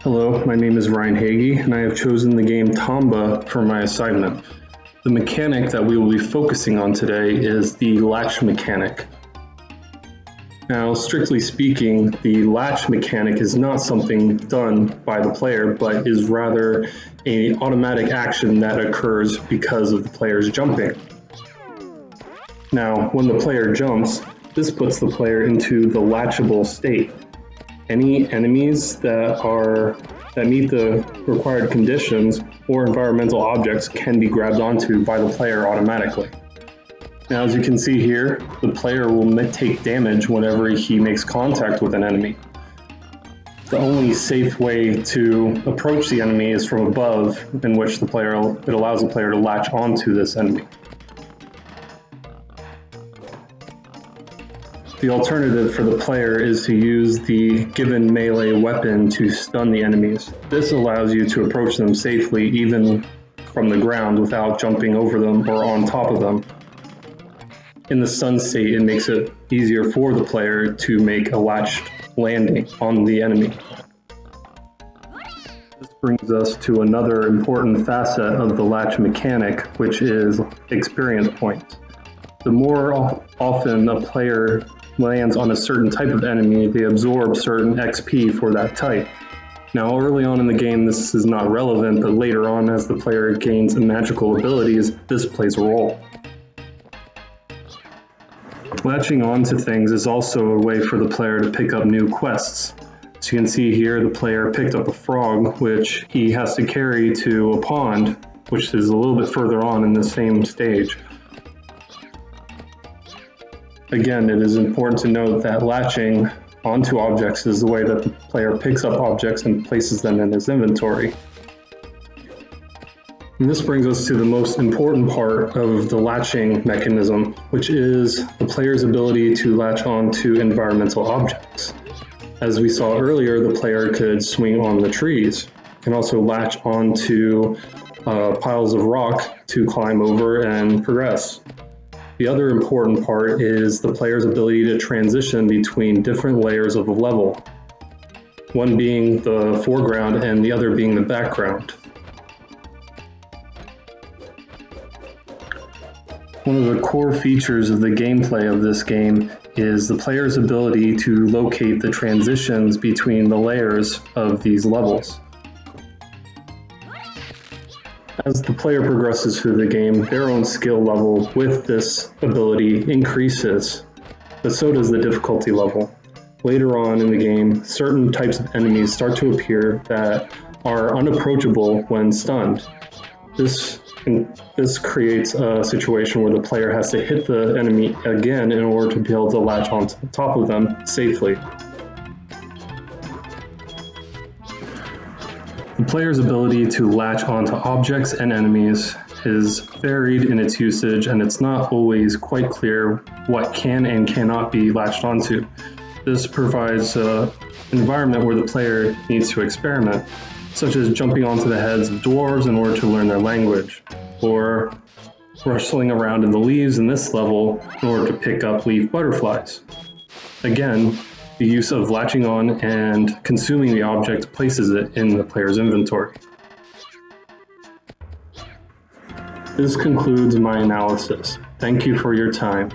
Hello, my name is Ryan Hagee, and I have chosen the game Tomba for my assignment. The mechanic that we will be focusing on today is the latch mechanic. Now, strictly speaking, the latch mechanic is not something done by the player, but is rather an automatic action that occurs because of the player's jumping. Now, when the player jumps, this puts the player into the latchable state. Any enemies that meet the required conditions or environmental objects can be grabbed onto by the player automatically. Now, as you can see here, the player will take damage whenever he makes contact with an enemy. The only safe way to approach the enemy is from above, in which it allows the player to latch onto this enemy. The alternative for the player is to use the given melee weapon to stun the enemies. This allows you to approach them safely even from the ground without jumping over them or on top of them. In the stun state, it makes it easier for the player to make a latched landing on the enemy. This brings us to another important facet of the latch mechanic, which is experience points. The more often a player lands on a certain type of enemy, they absorb certain XP for that type. Now, early on in the game, this is not relevant, but later on, as the player gains magical abilities, this plays a role. Latching onto things is also a way for the player to pick up new quests. As you can see here, the player picked up a frog, which he has to carry to a pond, which is a little bit further on in the same stage. Again, it is important to note that latching onto objects is the way that the player picks up objects and places them in his inventory. And this brings us to the most important part of the latching mechanism, which is the player's ability to latch onto environmental objects. As we saw earlier, the player could swing on the trees, can also latch onto piles of rock to climb over and progress. The other important part is the player's ability to transition between different layers of a level, one being the foreground and the other being the background. One of the core features of the gameplay of this game is the player's ability to locate the transitions between the layers of these levels. As the player progresses through the game, their own skill level with this ability increases, but so does the difficulty level. Later on in the game, certain types of enemies start to appear that are unapproachable when stunned. This creates a situation where the player has to hit the enemy again in order to be able to latch on top of them safely. The player's ability to latch onto objects and enemies is varied in its usage, and it's not always quite clear what can and cannot be latched onto. This provides an environment where the player needs to experiment, such as jumping onto the heads of dwarves in order to learn their language, or rustling around in the leaves in this level in order to pick up leaf butterflies. Again, the use of latching on and consuming the object places it in the player's inventory. This concludes my analysis. Thank you for your time.